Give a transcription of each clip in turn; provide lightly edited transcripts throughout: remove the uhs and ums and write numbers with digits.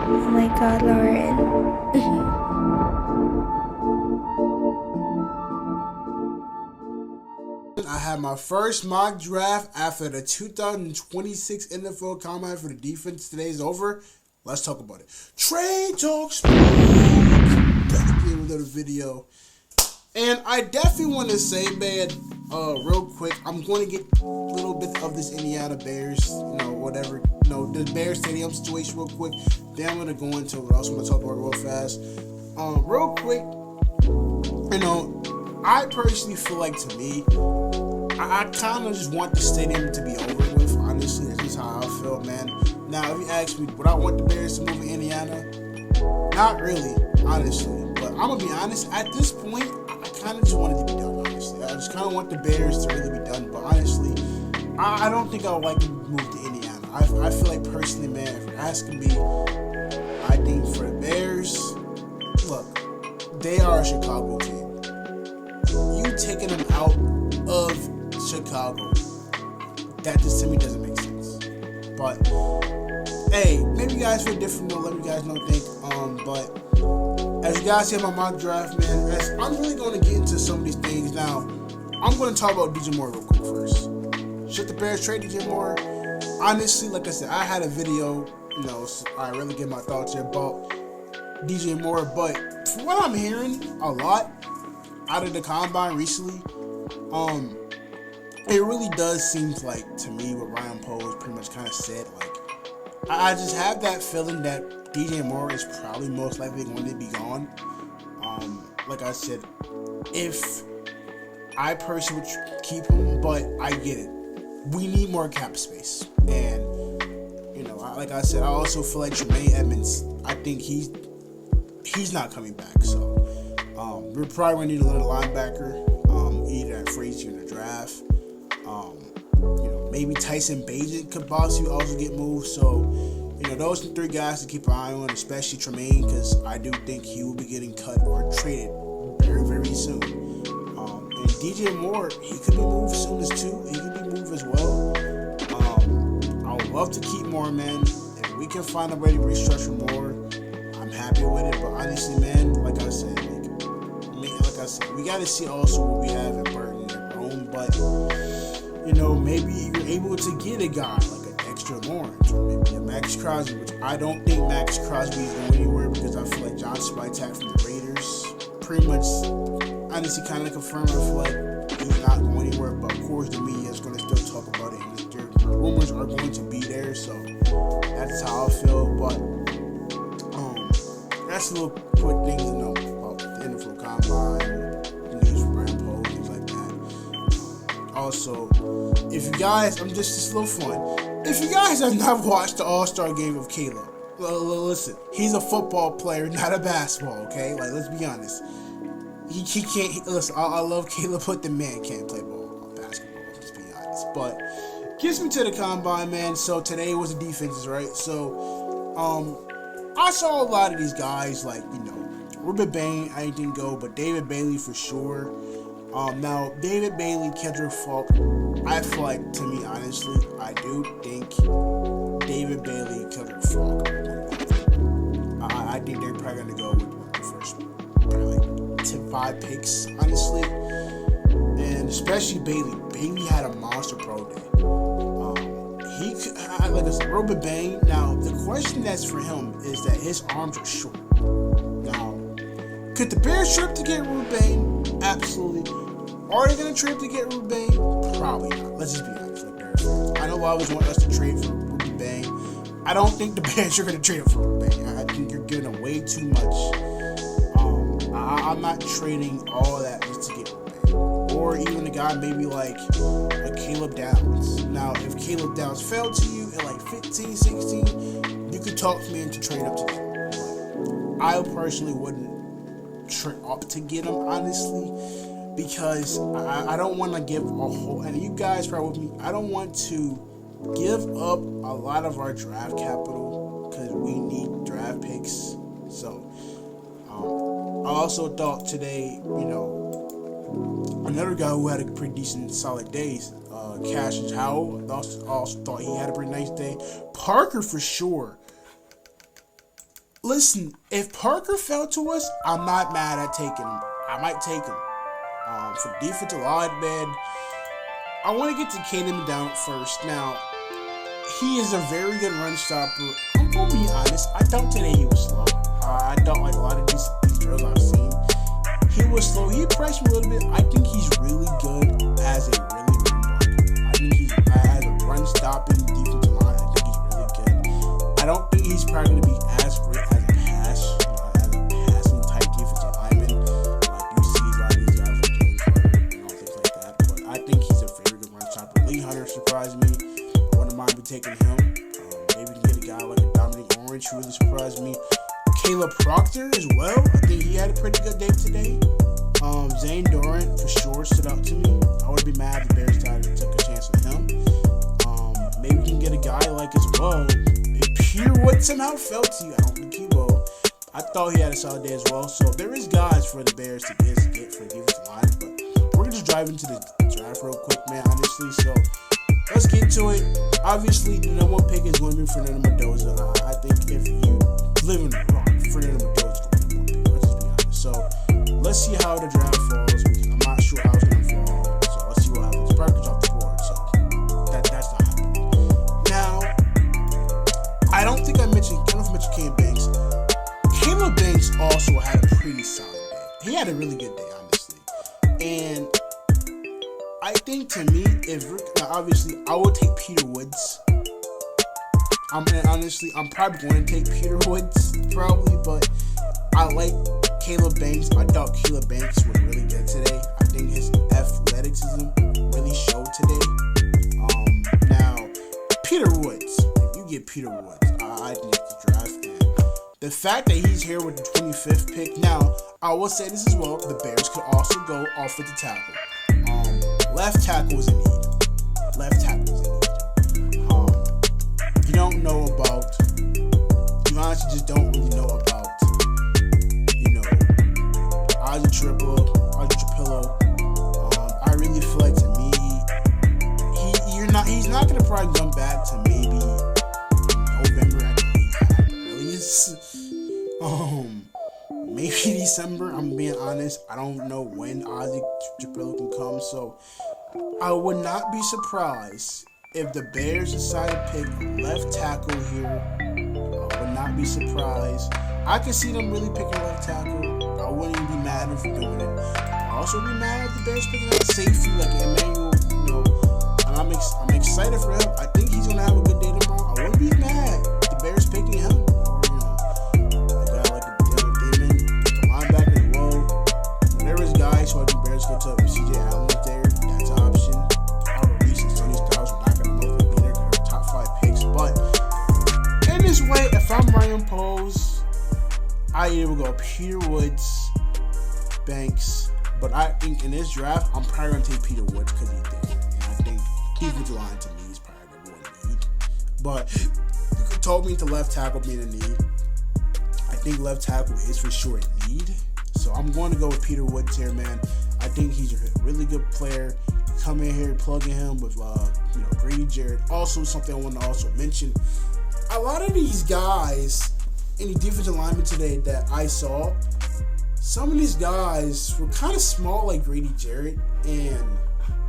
Oh my god, Lauren. I had my first mock draft after the 2026 NFL Combine for the defense. Today's over. Let's talk about it. Trade talks. Back again with another video. And I definitely want to say, man, real quick, I'm going to get a little bit of this Indiana Bears, whatever, the Bears Stadium situation real quick. Then I'm going to go into what else I'm going to talk about real fast. Real quick, I personally feel like, to me, I kind of just want the stadium to be over with. Honestly, that's just how I feel, man. Now, if you ask me, would I want the Bears to move to Indiana? Not really, honestly. But I'm going to be honest, at this point, I kind of just want it to be done, honestly. I just kind of want the Bears to really be done. But honestly, I don't think I would like to move to Indiana. I feel like, personally, man, if you're asking me, I think for the Bears, look, they are a Chicago team. You taking them out of Chicago, that just to me doesn't make sense. But hey, maybe you guys feel different, though. Let me guys know think. But as you guys see in my mock draft, man, I'm really going to get into some of these things now. I'm going to talk about DJ Moore real quick first. Should the Bears trade DJ Moore? Honestly, like I said, I had a video, so I really get my thoughts here about DJ Moore. But from what I'm hearing a lot out of the combine recently, it really does seem like, to me, what Ryan Poles pretty much kind of said, like, I just have that feeling that DJ Moore is probably most likely going to be gone. Like I said, if I personally would keep him, but I get it. We need more cap space. And, like I said, I also feel like Tremaine Edmonds, I think he's not coming back. So, we're probably going to need another linebacker, either at free agency or in the draft. Maybe Tyson Bagent could possibly also get moved. So, those are three guys to keep an eye on, especially Tremaine, because I do think he will be getting cut or traded very, very soon. And DJ Moore, he could be moved as soon as too. He could be moved as well. I would love to keep Moore, man. If we can find a way to restructure Moore, I'm happy with it. But honestly, man, like I said, we got to see also what we have in Burton and Rome. But maybe you're able to get a guy like an Dexter Lawrence or maybe a Max Crosby, which I don't think Max Crosby is going anywhere, because I feel like John Spytek from the Raiders pretty much honestly kind of confirmed. I feel like he's not going anywhere, but of course the media is going to still talk about it, and the rumors are going to be there, so that's how I feel. But that's a little quick thing to know about the NFL Combine, the news from Ryan Poles, things like that. Also, if you guys, I'm just a little fun. If you guys have not watched the All-Star game of Caleb, listen, he's a football player, not a basketball, okay? Like, let's be honest. He can't, listen, I love Caleb, but the man can't play basketball, let's be honest. But, gets me to the combine, man. So, today was the defenses, right? So, I saw a lot of these guys, like, Ruben Bain, I didn't go, but David Bailey for sure. Now, David Bailey, Kendrick Falk, I feel like, to me, honestly, I do think David Bailey, Kendrick Falk, I think they're probably going to go with one of the first, probably like 10-5 picks, honestly. And especially Bailey. Bailey had a monster pro day. He could, like I said, Ruben Bain. Now, the question that's for him is that his arms are short. Now, could the Bears trip to get Ruben Bain? Absolutely. Are they going to trade to get Ruben Bain? Probably not. Let's just be honest with Bears fans. I know I always want us to trade for Ruben Bain. I don't think the Bears are going to trade him for Ruben Bain. I think you're giving away too much. I'm not trading all that just to get Ruben Bain. Or even a guy maybe like a Caleb Downs. Now, if Caleb Downs fell to you at like 15, 16, you could talk me into trade up to him. I personally wouldn't trade up to get him, honestly. Because I don't want to give a whole, and you guys probably with me, I don't want to give up a lot of our draft capital because we need draft picks. So, I also thought today, another guy who had a pretty decent, solid day, Cassius Howell, also thought he had a pretty nice day. Parker for sure. Listen, if Parker fell to us, I'm not mad at taking him. I might take him. For defensive lineman, I want to get to Caden down first. Now, he is a very good run stopper. I'm going to be honest. I thought today he was slow. I thought like a lot of these drills I've seen, he was slow. He impressed me a little bit. I think he's really good as a really good blocker. I think he's as a run stopping defensive line. I think he's really good. I don't think he's probably going to be as great as a passing type defensive lineman. Like you see a lot of these guys like Jalen Carter and all things like that. But I think he's a very good run stopper. Lee Hunter surprised me. I wouldn't mind taking him. Maybe we can get a guy like a Dominic Orange who really surprised me. Caleb Proctor as well. I think he had a pretty good day today. Zane Durant for sure stood out to me. I would be mad if the Bears took a chance on him. Maybe we can get a guy like as well. If Peter Wood somehow fell to you, I don't think he will. I thought he had a solid day as well. So there is guys for the Bears to get for the defensive line. But we're gonna just drive into the draft real quick, man. Honestly, so let's get to it. Obviously, the number one pick is going to be Fernando Mendoza. I think if you live in the rock, Fernando Mendoza is the number one pick. Let's just be honest. So let's see how the draft falls. I'm not sure how it's going to fall. So let's see what happens. Parker's off the board, so that's not happening. Now, I don't know if I mentioned Caleb Banks. Caleb Banks also had a pretty solid day. He had a really good day, honestly. And I think to me, obviously, I would take Peter Woods. I'm probably going to take Peter Woods, probably, but I like Caleb Banks. I thought Caleb Banks was really good today. I think his athleticism really showed today. Now, Peter Woods, if you get Peter Woods, I think it's the draft. And the fact that he's here with the 25th pick, now, I will say this as well, the Bears could also go offensive tackle. Left tackle is in need. You honestly just don't really know about, Ozzy Trapillo. I really feel like to me, he's not gonna probably come back to maybe November at the earliest. Maybe December. I'm being honest. I don't know when Ozzy Trapillo can come, so I would not be surprised if the Bears decide to pick left tackle here. I would not be surprised. I could see them really picking left tackle. I wouldn't even be mad if they're doing it. I'd also be mad if the Bears picking up safety like Emmanuel. And I'm excited for him. I think he's gonna have a good day tomorrow. I wouldn't be mad if the Bears picking him. A guy like Damon, the linebacker as well. There is guys who I think Bears go to CJ Allen there. That's an option. Way, if I'm Ryan Poles, I either go Peter Woods, Banks, but I think in this draft, I'm probably going to take Peter Woods because he's there. And I think defensive line to me is probably the one need. But you could told me to left tackle being a need. I think left tackle is for sure a need. So I'm going to go with Peter Woods here, man. I think he's a really good player. Come in here, plugging him with, Grady Jarrett. Also, something I want to also mention. A lot of these guys, any defensive linemen today that I saw, some of these guys were kind of small like Grady Jarrett. And,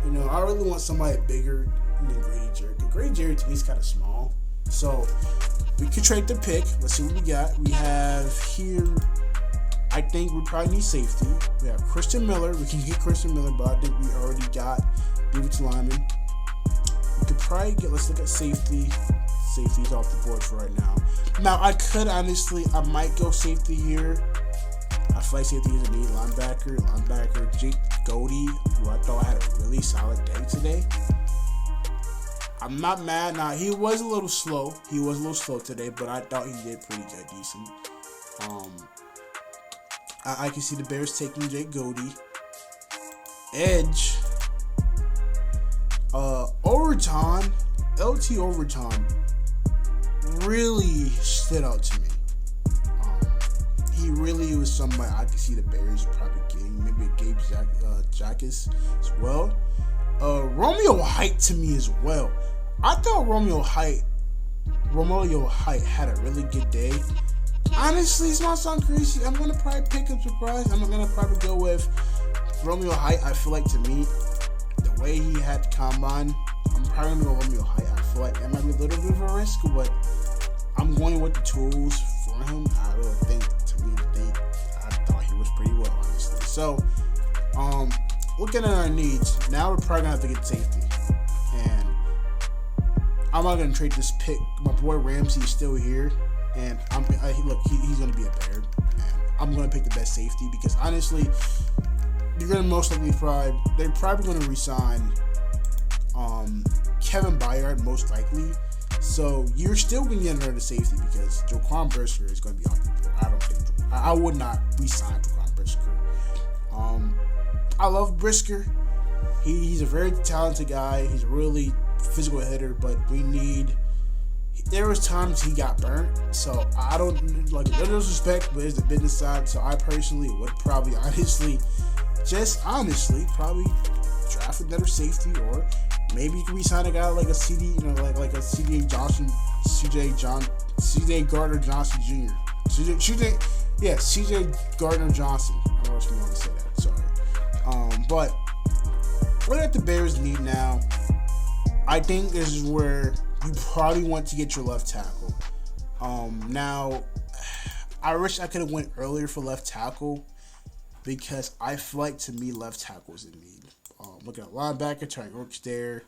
I really want somebody bigger than Grady Jarrett. Grady Jarrett to me is kind of small. So, we could trade the pick. Let's see what we got. We have here, I think we probably need safety. We have Christian Miller. We can get Christian Miller, but I think we already got defensive lineman. We could probably let's look at safety. Safety's off the board for right now. Now, I might go safety here. I feel like safety is a need. Linebacker, Jake Godey, who I thought had a really solid day today. I'm not mad. Now, he was a little slow. Today, but I thought he did pretty good, decent. I can see the Bears taking Jake Godey. Edge. LT Overton really stood out to me. He really was somebody I could see the Bears probably getting. Maybe a Gabe Jackus as well. Romeo Height to me as well. I thought Romeo Height had a really good day. honestly, it's not sound crazy. I'm gonna probably pick a surprise. I'm gonna probably go with Romeo Height. I feel like, to me, the way he had the combine, I'm probably gonna go Romeo Height. I feel like it might be a little bit of a risk, but I'm going with the tools for him. I really think, to me, I thought he was pretty well, honestly. So, looking at our needs, now we're probably gonna have to get safety. And I'm not gonna trade this pick. My boy Ramsey is still here, and he's gonna be a Bear. And I'm gonna pick the best safety because, honestly, you're gonna most likely they're probably gonna resign Kevin Byard, most likely. So you're still gonna get another safety because Jaquan Brisker is gonna be off the board. I would not resign Jaquan Brisker. I love Brisker. He's a very talented guy. He's a really physical hitter, but there was times he got burnt. So I don't like, no disrespect, but it's the business side. So I personally would probably honestly draft another safety, or maybe you can re-sign a guy like a CD, like a CJ Gardner Johnson Jr. CJ Gardner Johnson. I don't know if you want to say that. Sorry. But what at the Bears need now, I think this is where you probably want to get your left tackle. Now, I wish I could have went earlier for left tackle because I feel like, to me, left tackle is in need. Looking at linebacker, Ty York's there,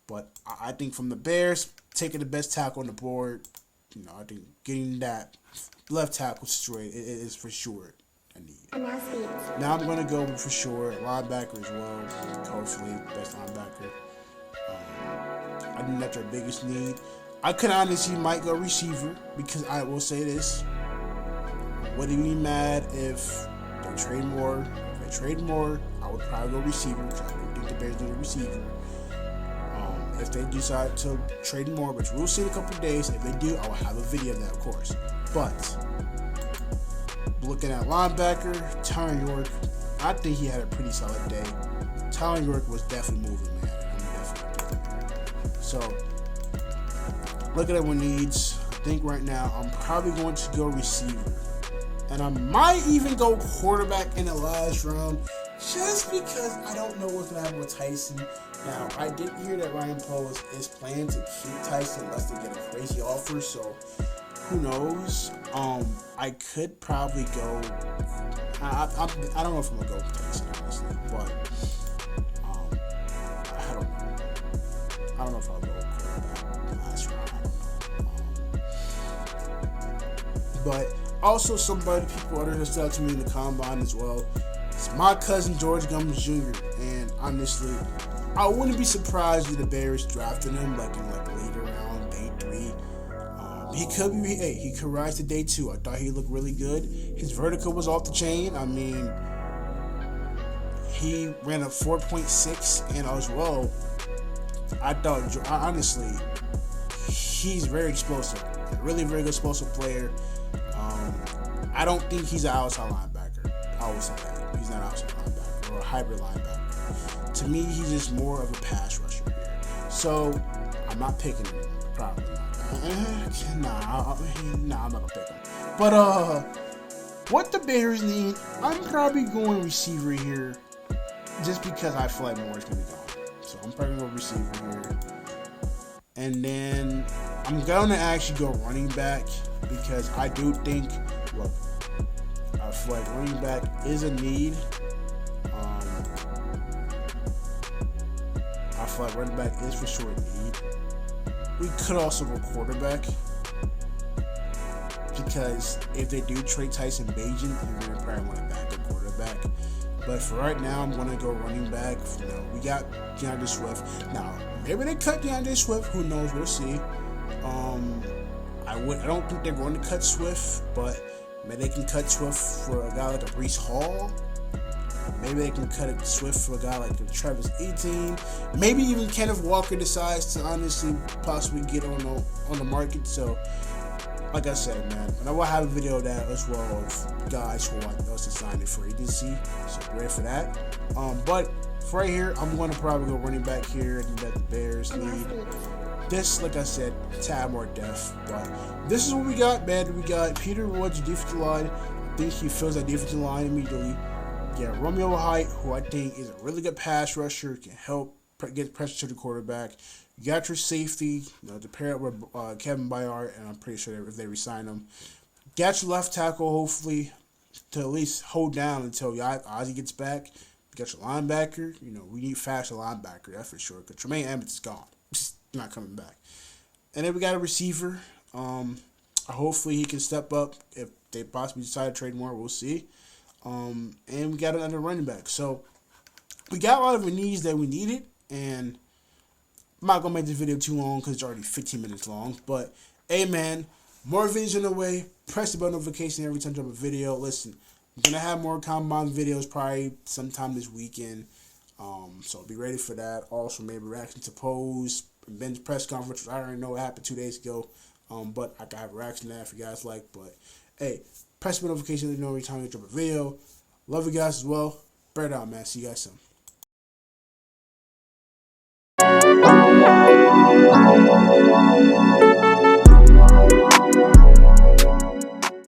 but I think from the Bears, taking the best tackle on the board, I think getting that left tackle straight is for sure a need. Now I'm going to go for sure linebacker as well. Hopefully, best linebacker. I think that's our biggest need. I could honestly might go receiver because I will say this: wouldn't be mad if they trade more. If they trade more, I would probably go receiver because I don't think the Bears need a receiver. If they decide to trade more, which we'll see in a couple of days. If they do, I will have a video of that, of course. But looking at linebacker, Tyron York, I think he had a pretty solid day. Tyron York was definitely moving, man. So, looking at what needs, I think right now I'm probably going to go receiver. And I might even go quarterback in the last round just because I don't know what's going to happen with Tyson. Now, I did hear that Ryan Poles is planning to keep Tyson unless they get a crazy offer, so who knows? I could probably go. I don't know if I'm going to go with Tyson, honestly, but I don't know. I don't know if I'll go quarterback last round. I don't know. But also, people understood out to me in the combine as well. It's my cousin George Gumbs Jr. And honestly, I wouldn't be surprised if the Bears drafted him like in later round, day 3. He could rise to day 2. I thought he looked really good. His vertical was off the chain. I mean, he ran a 4.6, and as well, I thought, honestly, he's very explosive. A really, very good explosive player. I don't think he's an outside linebacker. I would say that. He's not an outside linebacker or a hybrid linebacker. To me, he's just more of a pass rusher here. So, I'm not picking him. Probably not. I'm not going to pick him. But, what the Bears need, I'm probably going receiver here just because I feel like more is going to be gone. So, I'm probably going to go receiver here. And then I'm going to actually go running back because I do think, look, I feel like running back is a need. I feel like running back is for sure a need. We could also go quarterback because if they do trade Tyson Bagent, they're going to probably want a backup quarterback. But for right now, I'm going to go running back. We got DeAndre Swift. Now, maybe they cut DeAndre Swift. Who knows? We'll see. I don't think they're going to cut Swift, but maybe they can cut Swift for a guy like a Breece Hall. Maybe they can cut it Swift for a guy like a Travis Etienne. Maybe even Kenneth Walker decides to honestly possibly get on the market. So, like I said, man, and I will have a video of that as well of guys who want us to sign it for agency. So, ready for that. But for right here, I'm going to probably go running back here. I think that the Bears need. This, like I said, tad more depth. But this is what we got, man. We got Peter Woods, defensive line. I think he fills that defensive line immediately. Yeah, Romeo Height, who I think is a really good pass rusher, can help get pressure to the quarterback. You got your safety, to pair up with Kevin Byard, and I'm pretty sure if they resign him. Got your left tackle, hopefully, to at least hold down until Ozzie gets back. You got your linebacker. We need faster linebacker, that's for sure, because Tremaine Edmonds is gone. He's not coming back. And then we got a receiver. Hopefully he can step up if they possibly decide to trade more. We'll see. And we got another running back. So we got a lot of the needs that we needed, and I'm not going to make this video too long because it's already 15 minutes long. But, hey, man, more videos on the way. Press the bell notification every time I drop a video. Listen, I'm going to have more Combine videos probably sometime this weekend. So be ready for that. Also, maybe reaction to Pose, Ben's press conference, which I already know what happened 2 days ago. But I can have a reaction to that if you guys like. But, hey, press the notification to know every time I drop a video. Love you guys as well. Bird out, man. See you guys soon.